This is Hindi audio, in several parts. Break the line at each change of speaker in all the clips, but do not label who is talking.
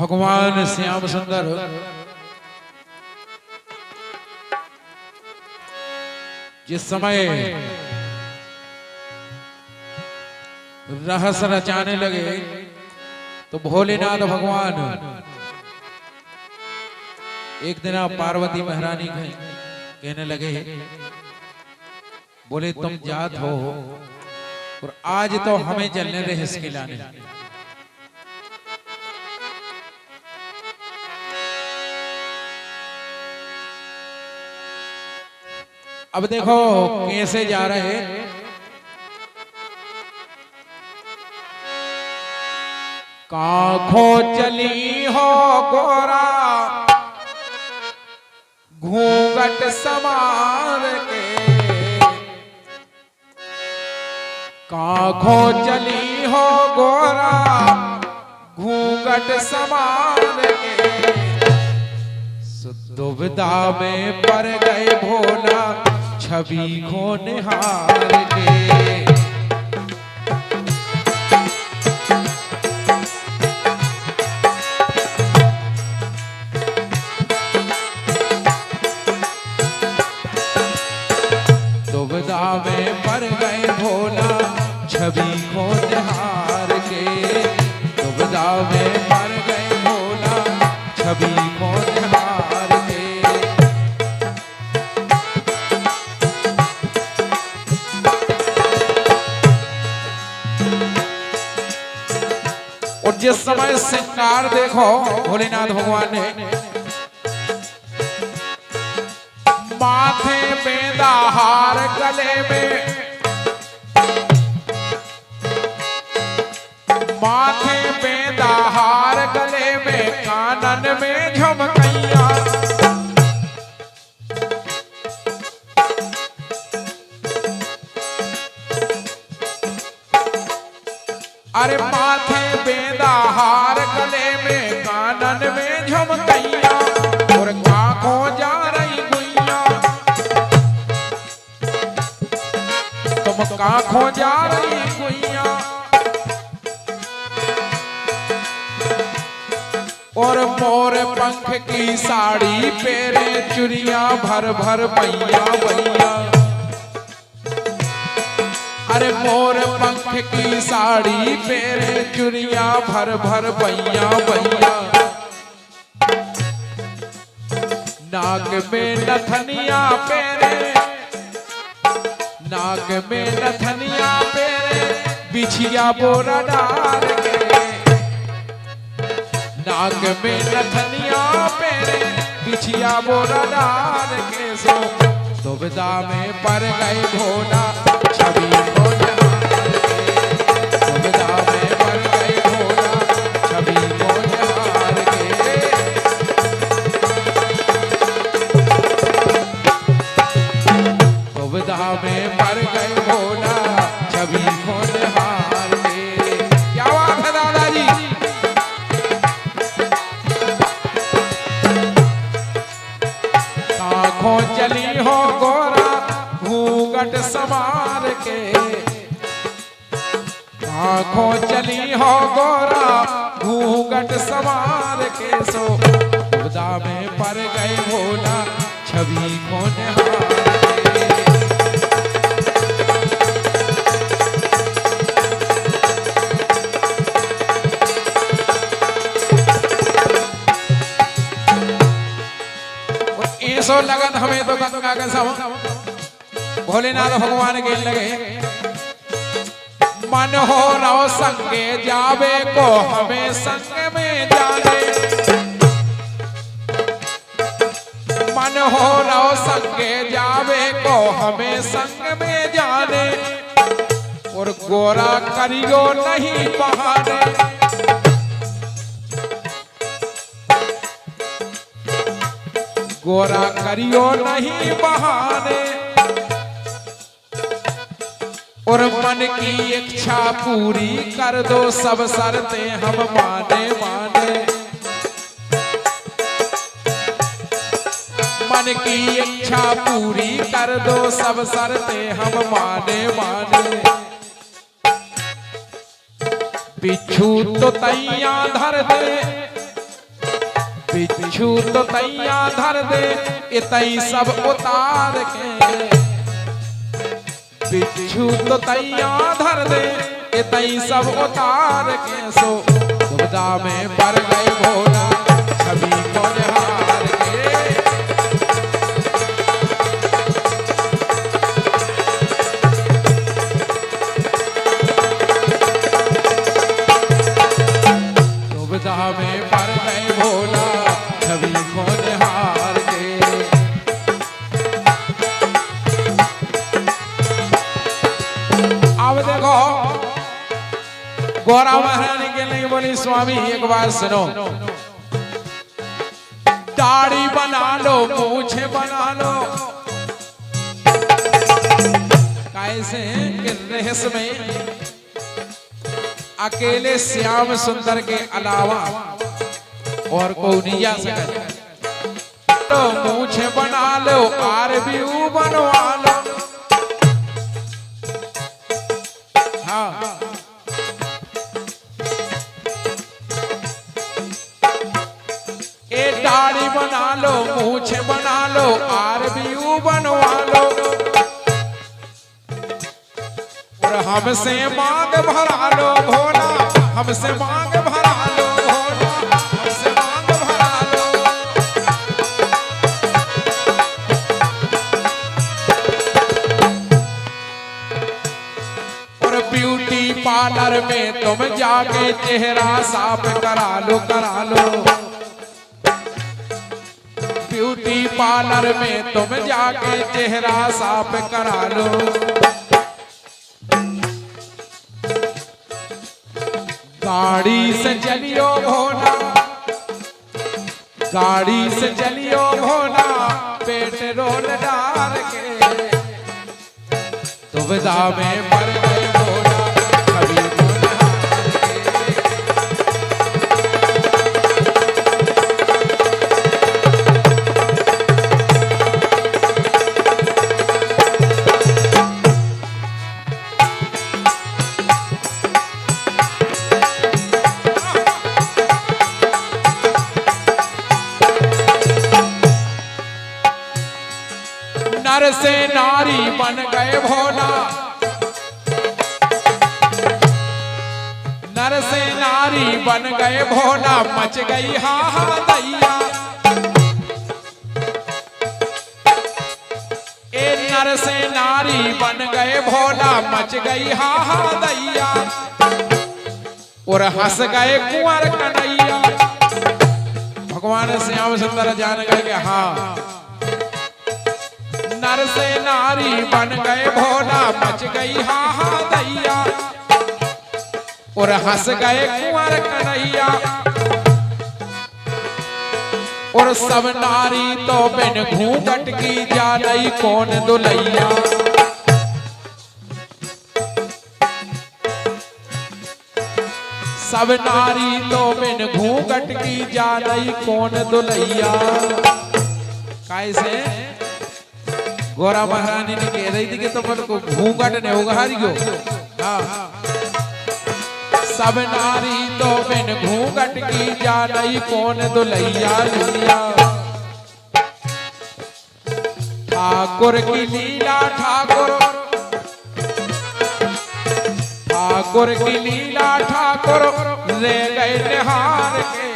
भगवान श्याम सुंदर जिस समय रहस्य रचाने लगे तो भोलेनाथ भगवान एक दिन पार्वती महारानी कहने लगे, बोले तुम जात हो और आज तो हमें चलने रहे इसके लाने। अब देखो कैसे जा रहे, काखों चली हो गोरा घूंघट समार के, काखों चली हो गोरा घूंघट समार के, दुविधा में पड़ गए भोला छवि को निहार के। दुविधा में पड़ गए भोला छवि को निहार के, दुविधा में पड़ गए भोला छवि को निहार के। और जिस समय श्रृंगार देखो भोलेनाथ भगवान ने माथे बेंदा हार, गले में माथे बेंदा हार, गले में कानन में झुमकैया, अरे माथे बेंदा हार, गले में कानन में झुमकैया, और आंखों जा रही गुइया, तुम काखों जा रही गुइया, और मोर पंख की साड़ी पेरे चुरिया भर भर बैया बैया, अरे मोर पंख की साड़ी पेरे चुरिया भर भर बैया बैया, नाक में नथनिया पेरे, नाक में नथनिया पेरे बिछिया बोरा डार के, नाक में नथनिया पेरे बिछिया बोरा डार के, सो दुविधा में पड़ गए भोला छवि को निहार के, दुविधा में पड़ गए भोला छवि को निहार के। दुविधा में पड़ गए भोला छवि को निहार के। क्या बात है दादाजी। आंखों चली हो गोरा घूंघट समार के, आंखों चली हो गोरा घूंघट समार के, सो दुविधा में पड़ गए भोला छवि को निहार के। ऐसो लगन हमें तो गंगा के सब भोलेनाथ भगवान के लगे, मन हो रहो संगे जावे को हमें संग में जाने, मन हो रहो संगे जावे को हमें संग में जाने, और गोरा करियो नहीं बहाने, गोरा करियो नहीं बहाने, और मन की इच्छा पूरी कर दो सब शर्तें हम माने माने, मन की इच्छा पूरी कर दो सब शर्तें हम माने माने, बिच्छू तो तैया धर दे बिच्छू तो तैया धर दे इतई सब उतार के, बिच्छू तो तैया धर दे इतई सब उतार के, सो दुविधा में पड़ गए भोला छवि को निहार के। दुविधा में पड़ गए भोला छवि को निहार के। अब देखो गौरा महारानी के लिए बोली स्वामी एक बार सुनो, दाढ़ी बना लो मूछें बना लो, कैसे कि रहस्य में अकेले श्याम सुंदर के अलावा और कोई नहीं जा सकता। तो मूछें बना लो आरबीयू बनवा लो, हाँ ए दाढ़ी बना लो मूछें बना लो आरबीयू बनवा लो, और हमसे मांग भरा लो भोला, हमसे मांग भरा लो भोला, हमसे मांग भरा लो। और ब्यूटी पार्लर में तुम जाके चेहरा साफ करा लो, करा लो। ब्यूटी पार्लर में तुम जाके चेहरा साफ करा लो। गाड़ी से चलियो भोला, गाड़ी से चलियो भोला, पेट्रोल डाल के, दुविधा में पड़ गए भोला छवि को निहार के। नर से नारी बन गए भोला, नर से नारी बन गए भोला, मच गई हाहा दैया। ए नर से नारी बन गए भोला, मच गई हाहा दैया, और हंस गए कुंवर कन्हैया। भगवान श्याम सुंदर जान गए कि हाँ नर से नारी बन गए भोला, मच गई हाहा दैया, और हंस गए कुंवर कन्हैया। और सब नारी तो बिन घूंघट की जाने कौन दुलैया। सब नारी तो बिन घूंघट की जाने कौन दुलैया। कैसे गौरा महारानी ने कह रही थी कि तुम को घूंघट ने उघारी गो। हाँ सब नारी तो बिन घूंघट की जाने कौन दुलैया लैया। ठाकुर की लीला ठाकुर, ठाकुर की लीला ठाकुर ले गए निहार के।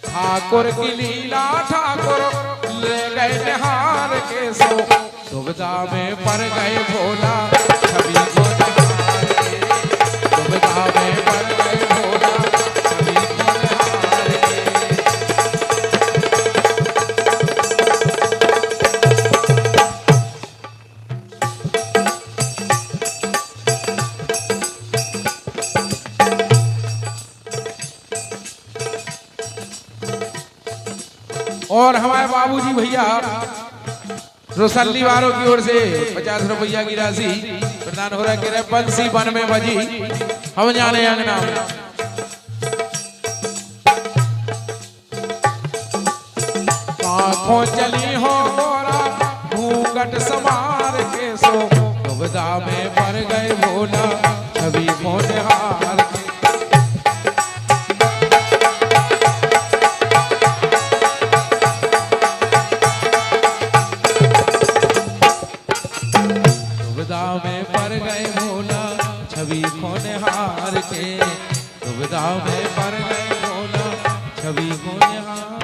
ठाकुर की लीला ठाकुर ले गए निहार के, सो दुविधा में पड़ गए भोला छवि को निहार के। दुविधा में पड़ गए भोला छवि को निहार के। और हमारे बाबूजी भैया रोसल्ली वालों की ओर से 50 रुपया की राशि प्रदान हो रहा है। कह रहे बंसी बन में बजी हम जाने अंगना में। आंखों चली हो गोरा घूंघट समार के, सो दुविधा में पड़ गए भोला छवि को निहार के। दुविधा में पड़ गए भोला छवि खोने हार के दुविधा में पड़ गए भोला छवि खोने हार